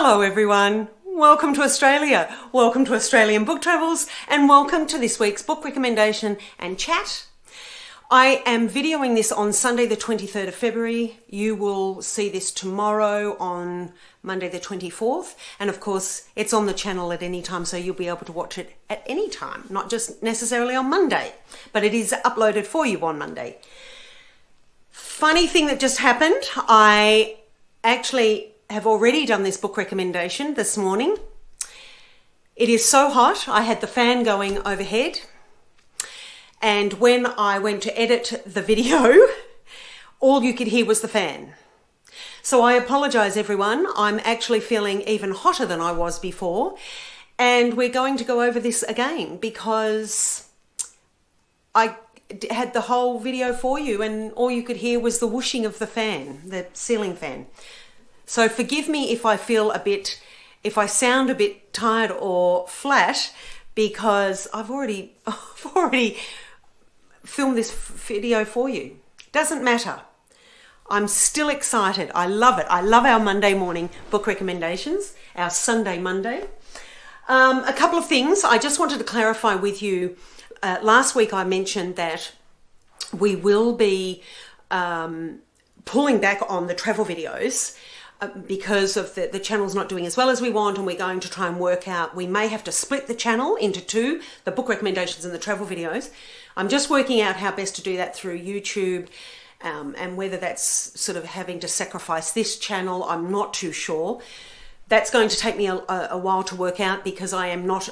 Hello everyone, welcome to Australia, welcome to Australian Book Travels, and welcome to this week's book recommendation and chat. I am videoing this on Sunday the 23rd of February. You will see this tomorrow on Monday the 24th, and of course it's on the channel at any time, so you'll be able to watch it at any time, not just necessarily on Monday, but it is uploaded for you on Monday. Funny thing that just happened, I actually have already done this book recommendation this morning. It is so hot, I had the fan going overhead, and when I went to edit the video, all you could hear was the fan. So I apologise everyone, I'm actually feeling even hotter than I was before, and we're going to go over this again because I had the whole video for you and all you could hear was the whooshing of the fan, the ceiling fan. So forgive me if I sound a bit tired or flat, because I've already filmed this video for you. Doesn't matter. I'm still excited. I love it. I love our Monday morning book recommendations, our Sunday Monday. A couple of things I just wanted to clarify with you. Last week I mentioned that we will be pulling back on the travel videos because of the channel's not doing as well as we want, and we're going to try and work out, we may have to split the channel into two, the book recommendations and the travel videos. I'm just working out how best to do that through YouTube, and whether that's sort of having to sacrifice this channel, I'm not too sure. That's going to take me a while to work out because I am not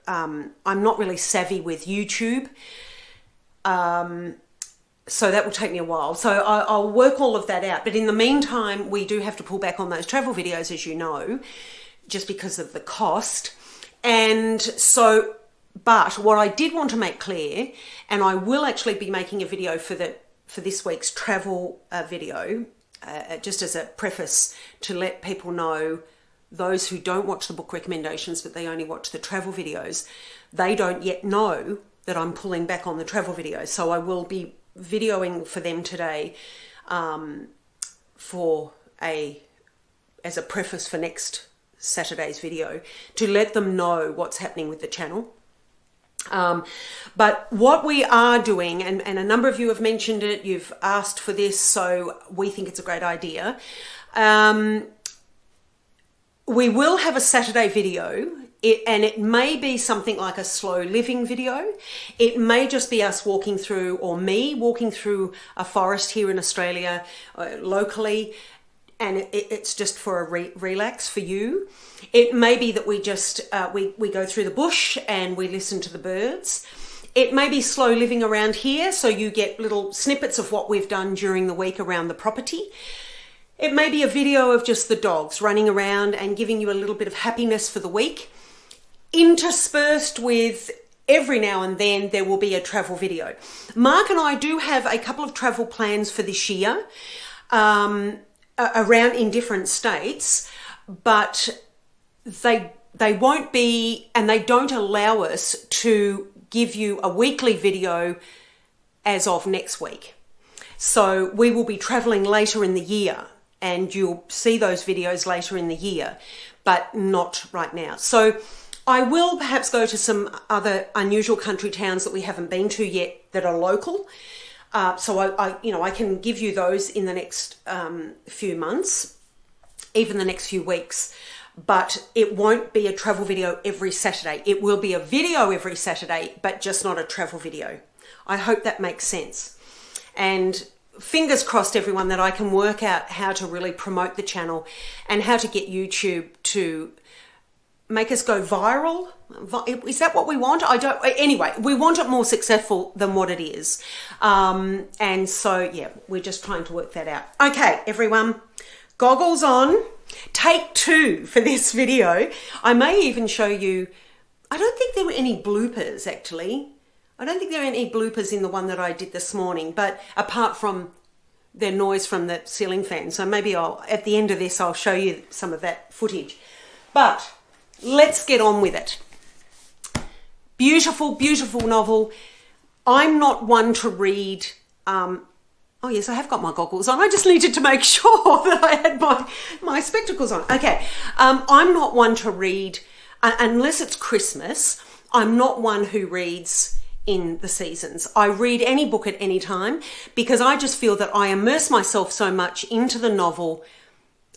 I'm not really savvy with YouTube. So that will take me a while. So I'll work all of that out. But in the meantime, we do have to pull back on those travel videos, as you know, just because of the cost. And so, but what I did want to make clear, and I will actually be making a video for this week's travel video, just as a preface to let people know, those who don't watch the book recommendations, but they only watch the travel videos, they don't yet know that I'm pulling back on the travel videos. So I will be videoing for them today as a preface for next Saturday's video to let them know what's happening with the channel. But what we are doing, and a number of you have mentioned it, you've asked for this, so we think it's a great idea. We will have a Saturday video, and it may be something like a slow living video. It may just be us walking through, or me walking through a forest here in Australia, locally, and it's just for a relax for you. It may be that we just, we go through the bush and we listen to the birds. It may be slow living around here, so you get little snippets of what we've done during the week around the property. It may be a video of just the dogs running around and giving you a little bit of happiness for the week. Interspersed with, every now and then, there will be a travel video. Mark and I do have a couple of travel plans for this year, around in different states, but they won't be, and they don't allow us to give you a weekly video as of next week. So we will be traveling later in the year, and you'll see those videos later in the year, but not right now. So I will perhaps go to some other unusual country towns that we haven't been to yet that are local. So I can give you those in the next few months, even the next few weeks. But it won't be a travel video every Saturday. It will be a video every Saturday, but just not a travel video. I hope that makes sense. And fingers crossed, everyone, that I can work out how to really promote the channel and how to get YouTube to make us go viral. Is that what we want? Anyway, we want it more successful than what it is. And so, yeah, we're just trying to work that out. Okay, everyone, goggles on. Take 2 for this video. I may even show you, I don't think there were any bloopers, actually. I don't think there are any bloopers in the one that I did this morning, but apart from the noise from the ceiling fan. So maybe at the end of this, I'll show you some of that footage. But let's get on with it. Beautiful, beautiful novel. I'm not one to read Oh yes, I have got my goggles on. I just needed to make sure that I had my spectacles on. Okay, I'm not one to read, unless it's Christmas, I'm not one who reads in the seasons. I read any book at any time because I just feel that I immerse myself so much into the novel.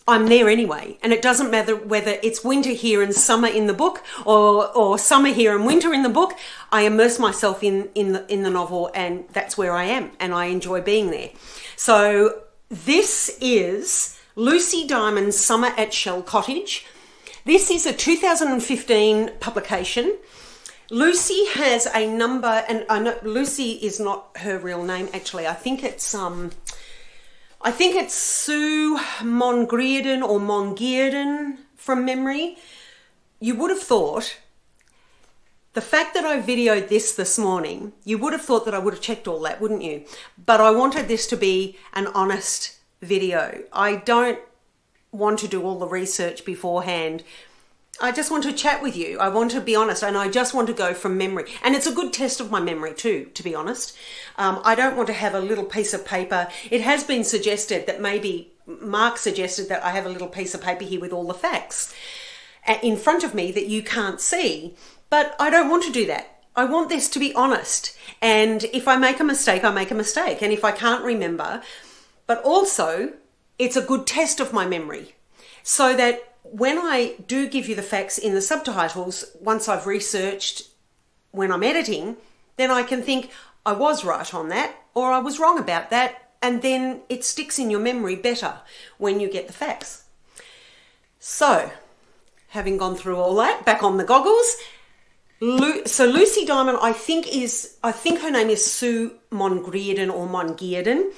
I'm there anyway, and it doesn't matter whether it's winter here and summer in the book, or summer here and winter in the book. I immerse myself in the novel, and that's where I am, and I enjoy being there. So this is Lucy Diamond's Summer at Shell Cottage. This is a 2015 publication. Lucy has a number, and I know Lucy is not her real name actually. I think it's Sue Mongrierden or Mongearden from memory. You would have thought, the fact that I videoed this morning, you would have thought that I would have checked all that, wouldn't you? But I wanted this to be an honest video. I don't want to do all the research beforehand. I just want to chat with you. I want to be honest, and I just want to go from memory. And it's a good test of my memory too, to be honest. I don't want to have a little piece of paper. It has been suggested that maybe Mark suggested that I have a little piece of paper here with all the facts in front of me that you can't see. But I don't want to do that. I want this to be honest. And if I make a mistake, I make a mistake. And if I can't remember, but also it's a good test of my memory so that when I do give you the facts in the subtitles, once I've researched when I'm editing, then I can think I was right on that or I was wrong about that, and then it sticks in your memory better when you get the facts. So, having gone through all that, back on the goggles. So Lucy Diamond, I think her name is Sue Mongrierden or Mongearden.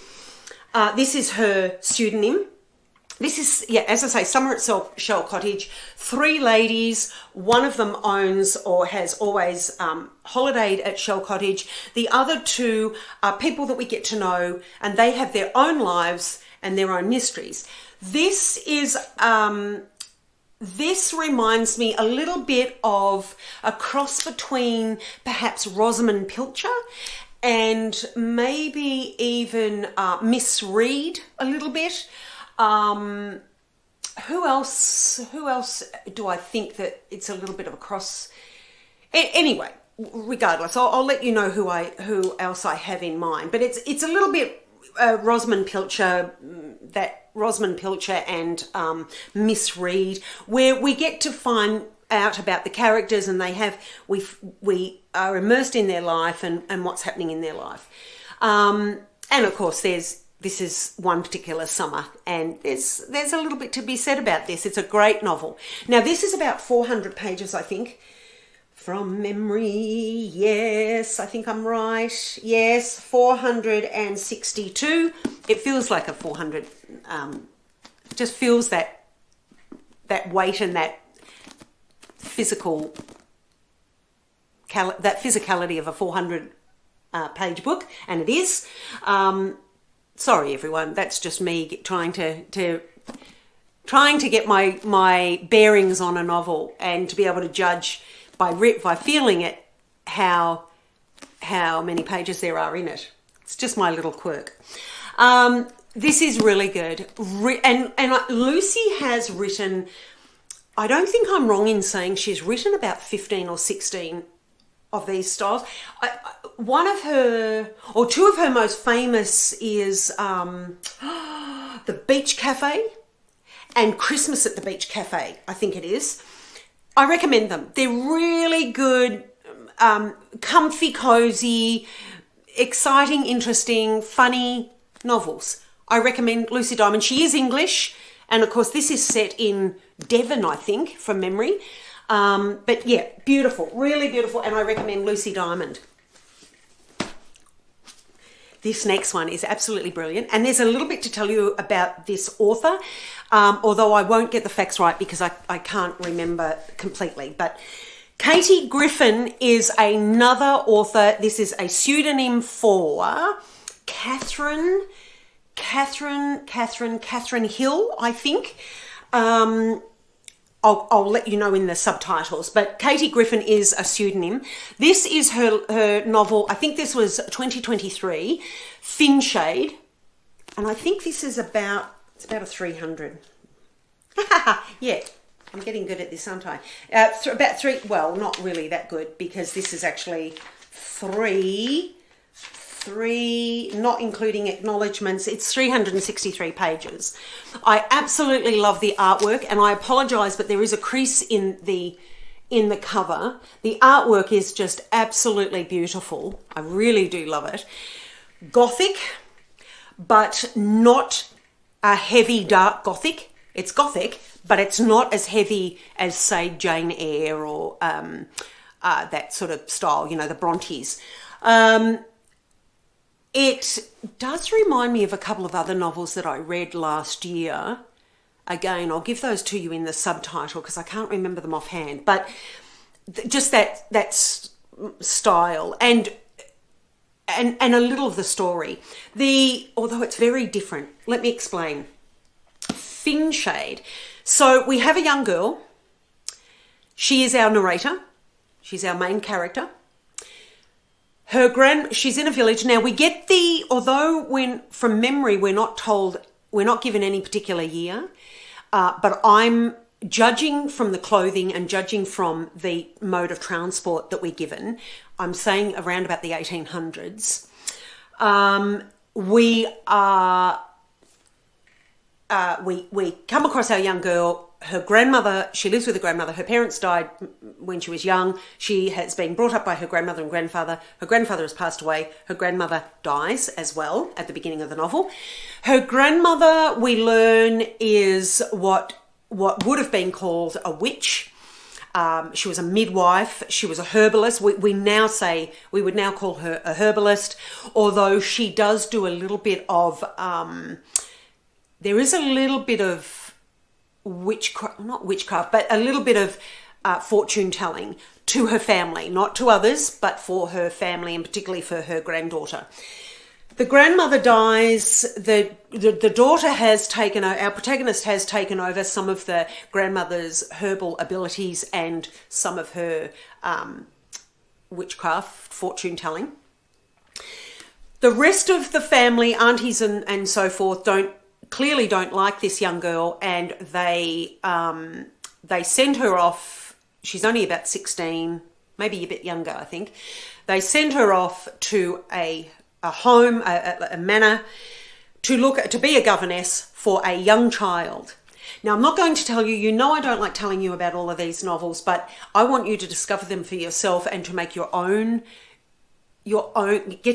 This is her pseudonym. This is, yeah, as I say, Summer at Shell Cottage. 3 ladies. One of them owns or has always holidayed at Shell Cottage. The other 2 are people that we get to know, and they have their own lives and their own mysteries. This is, this reminds me a little bit of a cross between perhaps Rosamund Pilcher and maybe even Miss Read a little bit. Who else do I think that it's a little bit of a cross? Anyway, regardless, I'll let you know who else I have in mind. But it's a little bit Rosamund Pilcher, that Rosamund Pilcher and Miss Read, where we get to find out about the characters, and we are immersed in their life and what's happening in their life. And of course, this is one particular summer, and there's a little bit to be said about this. It's a great novel. Now, this is about 400 pages, I think, from memory. Yes, I think I'm right. Yes, 462. It feels like a 400. Just feels that weight and that physicality of a 400 page book, and it is. Sorry, everyone. That's just me trying to get my bearings on a novel, and to be able to judge by feeling it how many pages there are in it. It's just my little quirk. This is really good, and Lucy has written. I don't think I'm wrong in saying she's written about 15 or 16 of these styles. One of her, or 2 of her most famous is The Beach Cafe and Christmas at the Beach Cafe, I think it is. I recommend them. They're really good, comfy, cozy, exciting, interesting, funny novels. I recommend Lucy Diamond. She is English, and of course this is set in Devon, I think, from memory. But yeah, beautiful, really beautiful, and I recommend Lucy Diamond. This next one is absolutely brilliant, and there's a little bit to tell you about this author, although I won't get the facts right because I can't remember completely. But Katie Griffin is another author. This is a pseudonym for Catherine Hill, I think. I'll let you know in the subtitles, but Katie Griffin is a pseudonym. This is her novel, I think this was 2023, Finshade. And I think this is it's about a 300. Yeah, I'm getting good at this, aren't I? About three, well, not really that good, because this is actually three, not including acknowledgements. It's 363 pages. I absolutely love the artwork, and I apologize, but there is a crease in the cover. The artwork is just absolutely beautiful. I really do love it. Gothic, but not a heavy dark Gothic. It's Gothic, but it's not as heavy as, say, Jane Eyre or that sort of style, you know, the Brontes. It does remind me of a couple of other novels that I read last year. Again, I'll give those to you in the subtitle because I can't remember them offhand, but just that style and a little of the story. Although it's very different. Let me explain. Finshade. So we have a young girl. She is our narrator. She's our main character. She's in a village. Now we get although from memory we're not given any particular year, but I'm judging from the clothing and judging from the mode of transport that we're given. I'm saying around about the 1800s. We come across our young girl. Her grandmother, she lives with her grandmother. Her parents died when she was young. She has been brought up by her grandmother and grandfather. Her grandfather has passed away. Her grandmother dies as well at the beginning of the novel. Her grandmother, we learn, is what would have been called a witch. She was a midwife. She was a herbalist. We would now call her a herbalist, although she does do a little bit of, there is a little bit of not witchcraft, but a little bit of fortune telling to her family, not to others, but for her family and particularly for her granddaughter. The grandmother dies. The daughter our protagonist has taken over some of the grandmother's herbal abilities and some of her witchcraft, fortune telling. The rest of the family, aunties and so forth, clearly don't like this young girl, and they send her off. She's only about 16, maybe a bit younger, I think. They send her off to a home, a manor, to be a governess for a young child. Now, I'm not going to tell you, I don't like telling you about all of these novels, but I want you to discover them for yourself and to make get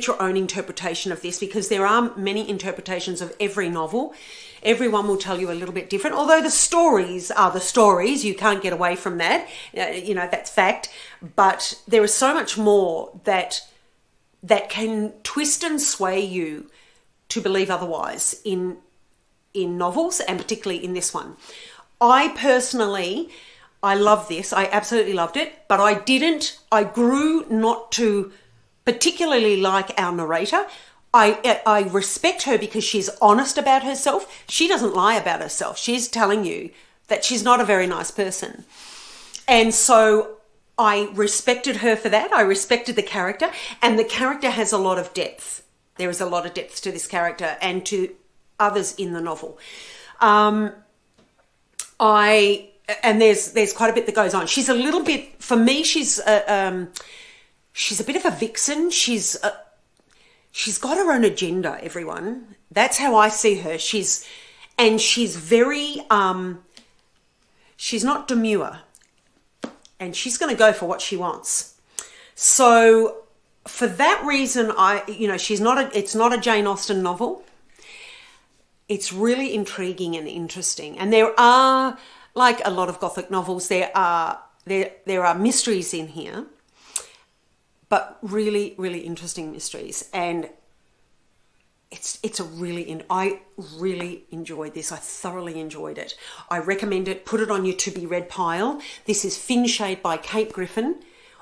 your own interpretation of this, because there are many interpretations of every novel. Everyone will tell you a little bit different, although the stories are the stories. You can't get away from that. That's fact. But there is so much more that can twist and sway you to believe otherwise in novels, and particularly in this one. I love this. I absolutely loved it, but I grew not to particularly like our narrator. I respect her because she's honest about herself. She doesn't lie about herself. She's telling you that she's not a very nice person. And so I respected her for that. I respected the character, and the character has a lot of depth. There is a lot of depth to this character and to others in the novel. And there's quite a bit that goes on. She's a little bit, for me, she's a bit of a vixen. She's got her own agenda, everyone. That's how I see her. She's very, she's not demure, and she's going to go for what she wants. So for that reason, it's not a Jane Austen novel. It's really intriguing and interesting. And there are, like a lot of Gothic novels, there are mysteries in here, but really, really interesting mysteries. And I really enjoyed this. I thoroughly enjoyed it. I recommend it. Put it on your to be read pile. This is Finshade by Kate Griffin,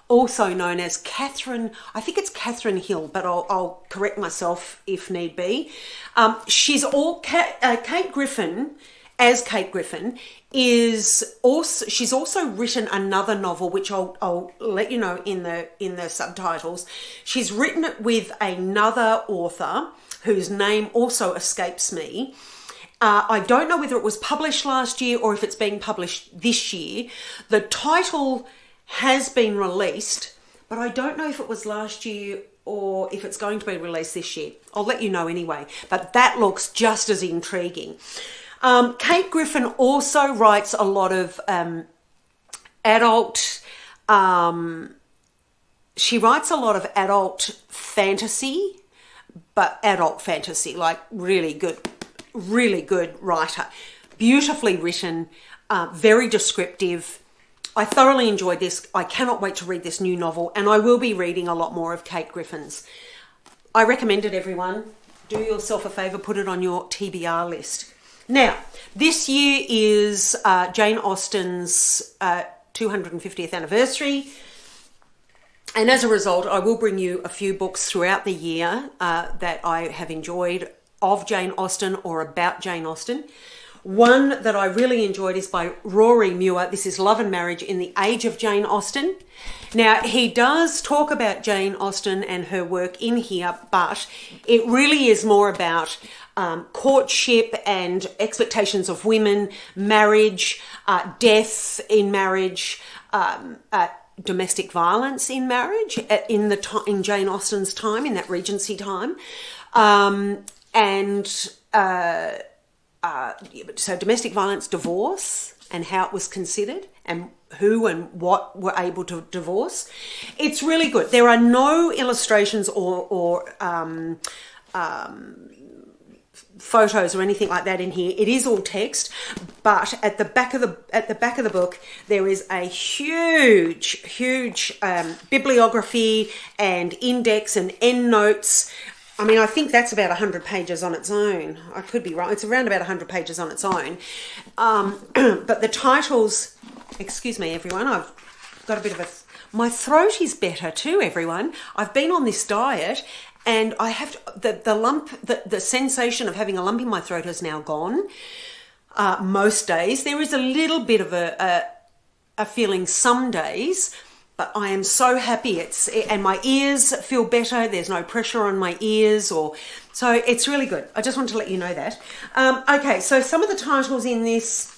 also known as Catherine. I think it's Catherine Hill, but I'll correct myself if need be. Kate Griffin as Kate Griffin, she's also written another novel, which I'll let you know in the subtitles. She's written it with another author whose name also escapes me. I don't know whether it was published last year or if it's being published this year. The title has been released, but I don't know if it was last year or if it's going to be released this year. I'll let you know anyway, but that looks just as intriguing. Kate Griffin also writes a lot of adult, she writes a lot of adult fantasy, but adult fantasy, like really good writer. Beautifully written, very descriptive. I thoroughly enjoyed this. I cannot wait to read this new novel, and I will be reading a lot more of Kate Griffin's. I recommend it, everyone. Do yourself a favour, put it on your TBR list. Now, this year is Jane Austen's 250th anniversary, and as a result, I will bring you a few books throughout the year that I have enjoyed of Jane Austen or about Jane Austen. One that I really enjoyed is by Rory Muir. This is Love and Marriage in the Age of Jane Austen. Now, he does talk about Jane Austen and her work in here, but it really is more about courtship and expectations of women, marriage, death in marriage, domestic violence in marriage in Jane Austen's time, in that Regency time, so domestic violence, divorce, and how it was considered, and who and what were able to divorce. It's really good. There are no illustrations or photos or anything like that in here. It is all text, but at the back of the book there is a huge bibliography and index and endnotes. I mean, I think that's about 100 pages on its own. I could be wrong. It's around about 100 pages on its own. But the titles, excuse me, everyone, I've got a bit of my throat is better too, everyone. I've been on this diet and I have the sensation of having a lump in my throat is now gone. Most days. There is a little bit of a feeling some days, but I am so happy. And my ears feel better. There's no pressure on my ears, so it's really good. I just want to let you know that. Okay, so some of the titles in this,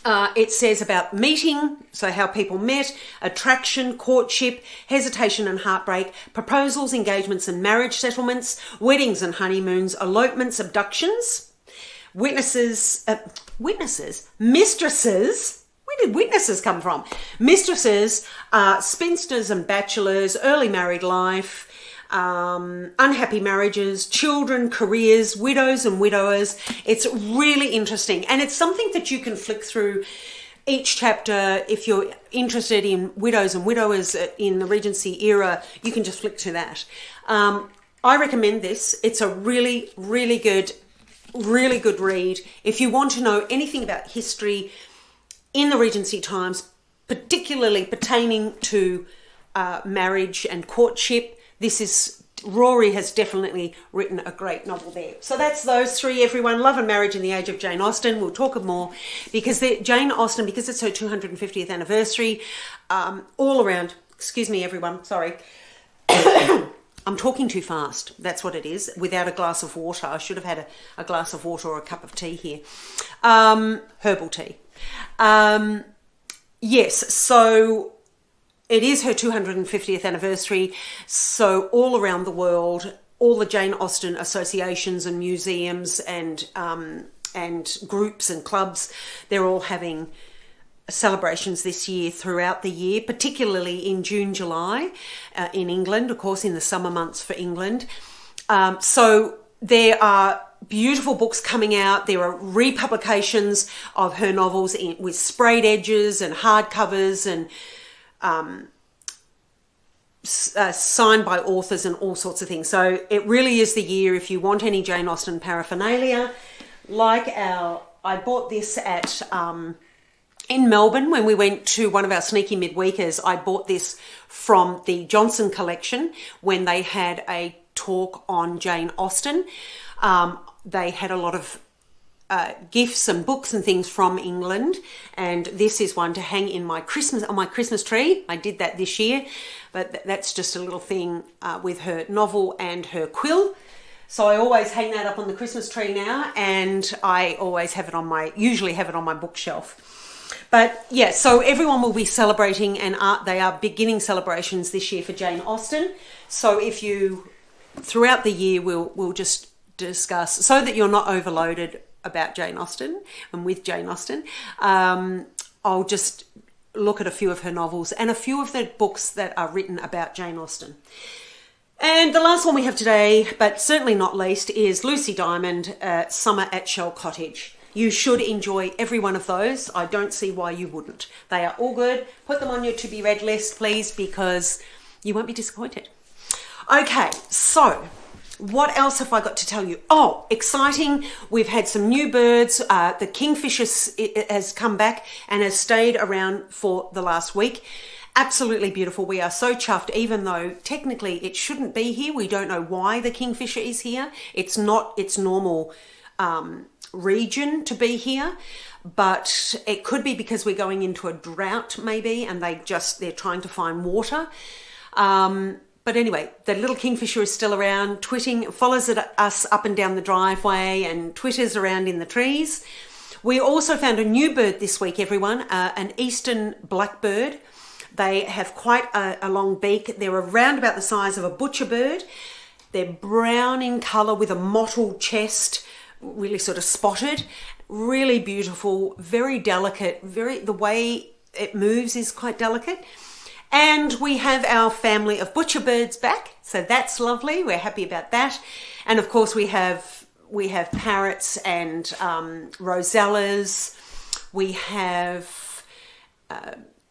it says about meeting, so how people met, attraction, courtship, hesitation and heartbreak, proposals, engagements and marriage settlements, weddings and honeymoons, elopements, abductions, mistresses. Where did witnesses come from? Mistresses, spinsters and bachelors, early married life, unhappy marriages, children, careers, widows and widowers. It's really interesting, and it's something that you can flick through each chapter. If you're interested in widows and widowers in the Regency era, you can just flick to that. I recommend this. It's a really, really good read. If you want to know anything about history in the Regency times, particularly pertaining to marriage and courtship, Rory has definitely written a great novel there. So that's those three, everyone. Love and Marriage in the Age of Jane Austen. We'll talk more because Jane Austen, because it's her 250th anniversary, all around, excuse me, everyone, sorry. I'm talking too fast. That's what it is. Without a glass of water. I should have had a glass of water or a cup of tea here. Herbal tea. Yes, so it is her 250th anniversary. So all around the world, all the Jane Austen associations and museums and groups and clubs, they're all having celebrations this year throughout the year, particularly in June, July, in England, of course, in the summer months for England. So there are beautiful books coming out. There are republications of her novels with sprayed edges and hardcovers and signed by authors and all sorts of things. So it really is the year if you want any Jane Austen paraphernalia. I bought this at in Melbourne when we went to one of our sneaky midweekers. I bought this from the Johnson collection when they had a talk on Jane Austen. They had a lot of gifts and books and things from England, and this is one to hang in my on my Christmas tree. I did that this year, but that's just a little thing with her novel and her quill. So I always hang that up on the Christmas tree now, and I always have it on usually have it on my bookshelf. But yeah, so everyone will be celebrating, and they are beginning celebrations this year for Jane Austen. So throughout the year, we'll just discuss, so that you're not overloaded about Jane Austen and with Jane Austen. I'll just look at a few of her novels and a few of the books that are written about Jane Austen. And the last one we have today, but certainly not least, is Lucy Diamond, Summer at Shell Cottage. You should enjoy every one of those. I don't see why you wouldn't. They are all good. Put them on your to be read list, please, because you won't be disappointed. Okay, so what else have I got to tell you? Oh, exciting. We've had some new birds. The kingfisher has come back and has stayed around for the last week. Absolutely beautiful. We are so chuffed, even though technically it shouldn't be here. We don't know why the kingfisher is here. It's not its normal region to be here, but it could be because we're going into a drought maybe, and they're trying to find water. But anyway, the little kingfisher is still around, twitting, follows us up and down the driveway and twitters around in the trees. We also found a new bird this week, everyone, an eastern blackbird. They have quite a long beak. They're around about the size of a butcher bird. They're brown in colour with a mottled chest, really sort of spotted, really beautiful, very delicate, the way it moves is quite delicate. And we have our family of butcher birds back, so that's lovely. We're happy about that. And of course we have parrots and rosellas. We have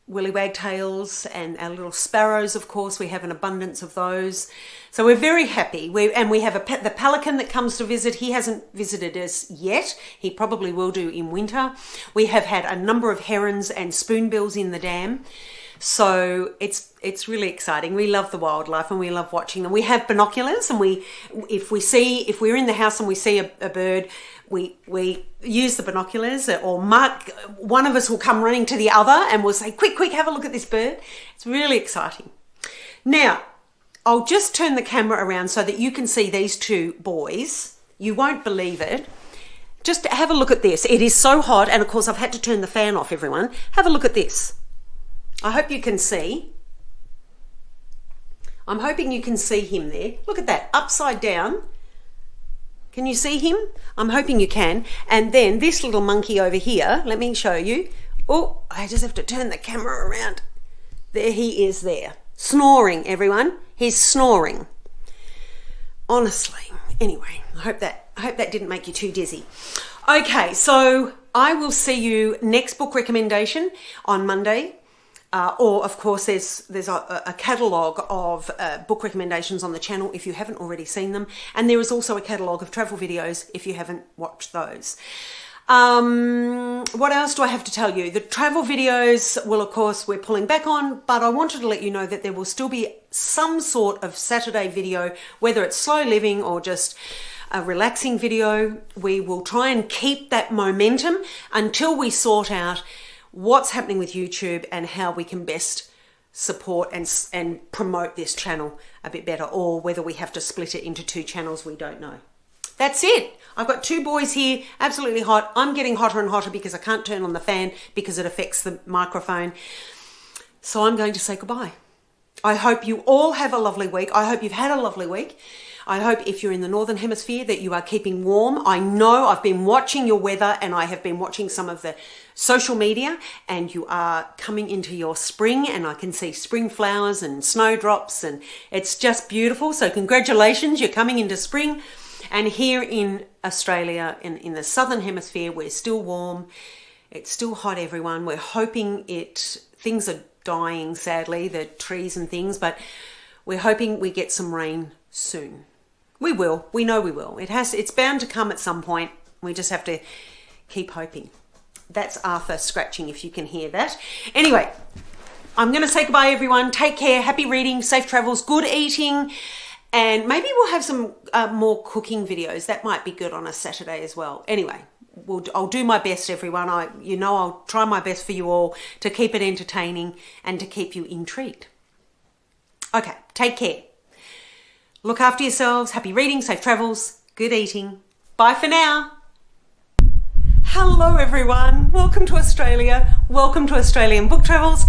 willy wagtails and our little sparrows, of course. We have an abundance of those. So we're very happy. We have the pelican that comes to visit. He hasn't visited us yet. He probably will do in winter. We have had a number of herons and spoonbills in the dam. So it's really exciting. We love the wildlife and we love watching them. We have binoculars, and if we're in the house and we see a bird, we use the binoculars, or one of us will come running to the other and we'll say, quick, have a look at this bird. It's really exciting. Now, I'll just turn the camera around so that you can see these two boys. You won't believe it. Just have a look at this. It is so hot, and of course I've had to turn the fan off, everyone. Have a look at this. I hope you can see. I'm hoping you can see him there. Look at that, upside down. Can you see him? I'm hoping you can. And then this little monkey over here, let me show you. Oh, I just have to turn the camera around. There he is there. Snoring, everyone. He's snoring. Honestly. Anyway, I hope that didn't make you too dizzy. Okay, so I will see you next book recommendation on Monday. Or, of course, there's a catalogue of book recommendations on the channel if you haven't already seen them. And there is also a catalogue of travel videos if you haven't watched those. What else do I have to tell you? The travel videos will, of course, we're pulling back on, but I wanted to let you know that there will still be some sort of Saturday video, whether it's slow living or just a relaxing video. We will try and keep that momentum until we sort out what's happening with YouTube and how we can best support and promote this channel a bit better, or whether we have to split it into two channels, we don't know. That's it. I've got two boys here, absolutely hot. I'm getting hotter and hotter because I can't turn on the fan because it affects the microphone. So I'm going to say goodbye. I hope you all have a lovely week. I hope you've had a lovely week. I hope if you're in the Northern Hemisphere that you are keeping warm. I know I've been watching your weather, and I have been watching some of the social media, and you are coming into your spring, and I can see spring flowers and snowdrops, and it's just beautiful. So congratulations, you're coming into spring. And here in Australia, in the Southern Hemisphere, we're still warm. It's still hot, everyone. We're hoping things are dying, sadly, the trees and things, but we're hoping we get some rain soon. We will. We know we will. It's bound to come at some point. We just have to keep hoping. That's Arthur scratching, if you can hear that. Anyway, I'm going to say goodbye, everyone. Take care. Happy reading, safe travels, good eating, and maybe we'll have some more cooking videos. That might be good on a Saturday as well. Anyway, I'll do my best, everyone. I'll try my best for you all to keep it entertaining and to keep you intrigued. Okay, take care. Look after yourselves. Happy reading, safe travels, good eating. Bye for now. Hello everyone. Welcome to Australia. Welcome to Australian Book Travels.